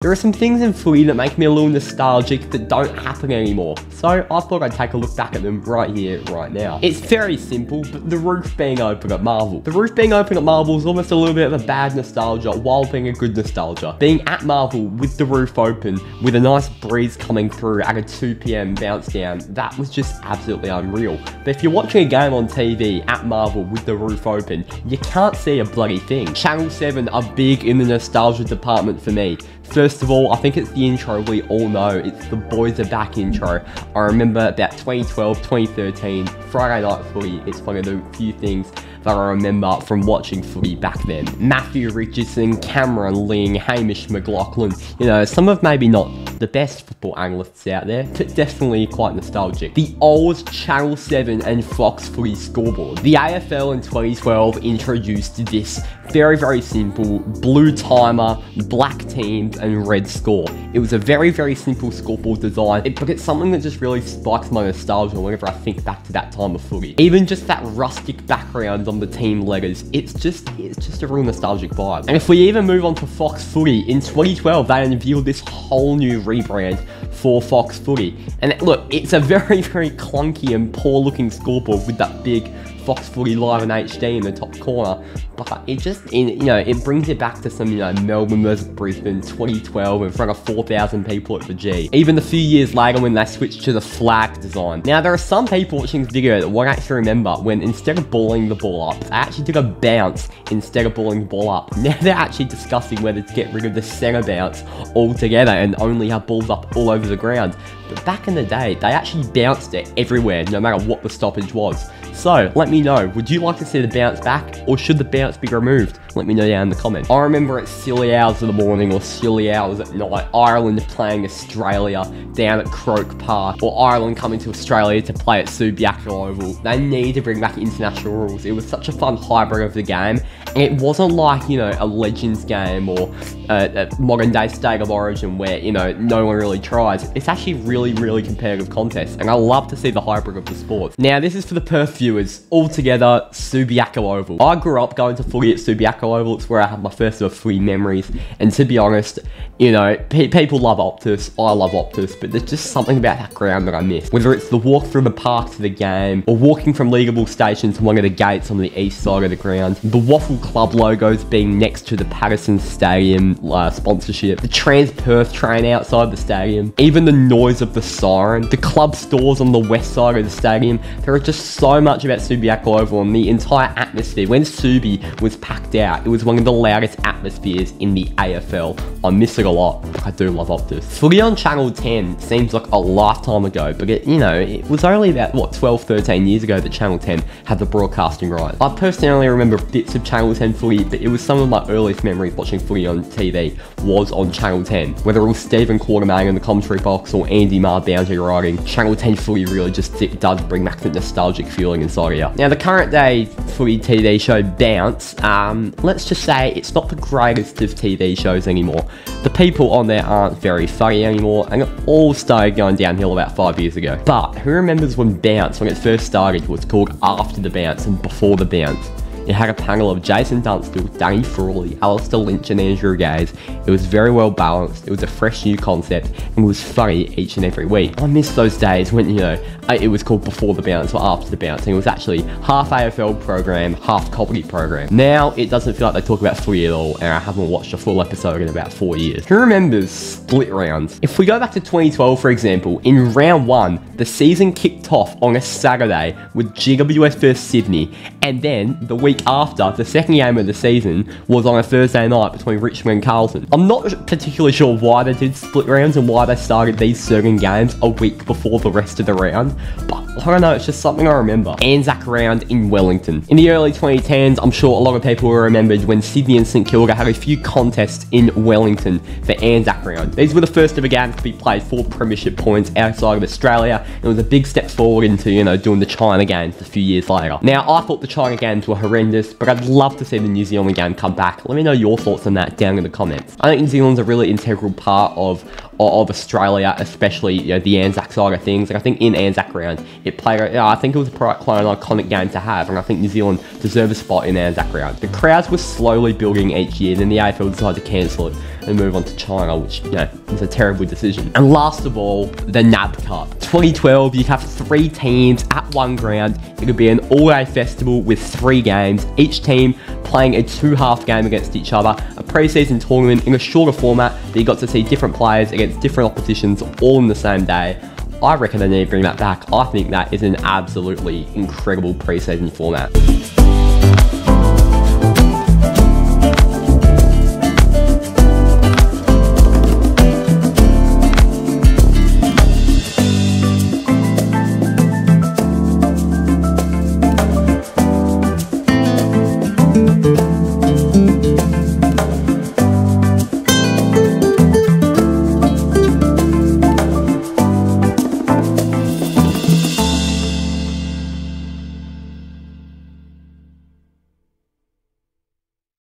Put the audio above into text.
There are some things in footy that make me a little nostalgic that don't happen anymore, so I thought I'd take a look back at them right here, right now. It's very simple, but the roof being open at Marvel. The roof being open at Marvel is almost a little bit of a bad nostalgia while being a good nostalgia. Being at Marvel with the roof open, with a nice breeze coming through at a 2 PM bounce down, that was just absolutely unreal. But if you're watching a game on TV at Marvel with the roof open, you can't see a bloody thing. Channel 7 are big in the nostalgia department for me. First of all, I think it's the intro we all know. It's the Boys Are Back intro. I remember about 2012, 2013, Friday Night Footy. It's one of the few things that I remember from watching footy back then. Matthew Richardson, Cameron Ling, Hamish McLaughlin. You know, some of maybe not the best football analysts out there, but definitely quite nostalgic. The old Channel 7 and Fox Footy scoreboard. The AFL in 2012 introduced this very, very simple blue timer, black teams, and red score. It was a very, very simple scoreboard design, but it's something that just really spikes my nostalgia whenever I think back to that time of footy. Even just that rustic background on the team letters, it's just a real nostalgic vibe. And if we even move on to Fox Footy, in 2012, they unveiled this whole new rebrand for Fox Footy. And look, it's a very, very clunky and poor looking scoreboard with that big Fox Footy Live in HD in the top corner, but it just, it brings it back to some, Melbourne versus Brisbane 2012 in front of 4,000 people at the G. Even a few years later when they switched to the flag design. Now, there are some people watching this video that won't actually remember when instead of balling the ball up, they actually did a bounce instead of balling the ball up. Now they're actually discussing whether to get rid of the centre bounce altogether and only have balls up all over the ground. But back in the day, they actually bounced it everywhere, no matter what the stoppage was. So, let me know, would you like to see the bounce back, or should the bounce be removed? Let me know down in the comments. I remember at silly hours of the morning, or silly hours at night, Ireland playing Australia down at Croke Park, or Ireland coming to Australia to play at Subiaco Oval. They need to bring back international rules. It was such a fun hybrid of the game, and it wasn't like, a Legends game, or a modern day State of Origin where, no one really tries. It's actually really, really competitive contest, and I love to see the hybrid of the sports. Now, this is for the Perth viewers. Altogether, Subiaco Oval. I grew up going to footy at Subiaco Oval. It's where I had my first ever footy memories, and to be honest, people love Optus, I love Optus, but there's just something about that ground that I miss. Whether it's the walk through the park to the game, or walking from Leagueable Station to one of the gates on the east side of the ground, the Waffle Club logos being next to the Patterson Stadium sponsorship, the Trans Perth train outside the stadium, even the noise of the siren, the club stores on the west side of the stadium. There are just so much about Subiaco Oval and the entire atmosphere. When Subi was packed out, it was one of the loudest atmospheres in the AFL. I miss it a lot, but I do love Optus. Footy on Channel 10 seems like a lifetime ago, but it was only about, 12, 13 years ago that Channel 10 had the broadcasting rights. I personally only remember bits of Channel 10 footy, but it was some of my earliest memories watching footy on TV was on Channel 10. Whether it was Stephen Quartermain in the commentary box or Andy Marr boundary riding, Channel 10 footy really just does bring back the nostalgic feeling inside of you. Now, the current day footy TV show Bounce, let's just say it's not the greatest of TV shows anymore. The people on there aren't very funny anymore, and it all started going downhill about 5 years ago. But who remembers when Bounce, when it first started, was called After the Bounce and Before the Bounce? It had a panel of Jason Dunstall, Danny Frawley, Alistair Lynch and Andrew Gaze. It was very well balanced, it was a fresh new concept, and was funny each and every week. I miss those days when, it was called Before the Bounce or After the Bounce, and it was actually half AFL program, half comedy program. Now, it doesn't feel like they talk about footy at all, and I haven't watched a full episode in about 4 years. Who remembers split rounds? If we go back to 2012, for example, in round 1, the season kicked off on a Saturday with GWS vs Sydney, and then the week after, the second game of the season was on a Thursday night between Richmond and Carlton. I'm not particularly sure why they did split rounds and why they started these certain games a week before the rest of the round, but I don't know, it's just something I remember. Anzac round in Wellington. In the early 2010s, I'm sure a lot of people will remember when Sydney and St Kilda had a few contests in Wellington for Anzac round. These were the first ever games to be played for premiership points outside of Australia. It was a big step forward into, doing the China games a few years later. Now, I thought the China games were horrendous, but I'd love to see the New Zealand game come back. Let me know your thoughts on that down in the comments. I think New Zealand's a really integral part of of Australia, especially, you know, the Anzac side of things. Like, I think in Anzac round, it played, I think it was quite an iconic game to have, and I think New Zealand deserve a spot in Anzac round. The crowds were slowly building each year, then the AFL decided to cancel it and move on to China, which, you know, was a terrible decision. And last of all, the NAB Cup. 2012, you'd have 3 teams at one ground. It would be an all-day festival with 3 games, each team playing a 2-half game against each other, a pre-season tournament in a shorter format that you got to see different players against different oppositions all in the same day. I reckon they need to bring that back. I think that is an absolutely incredible pre-season format.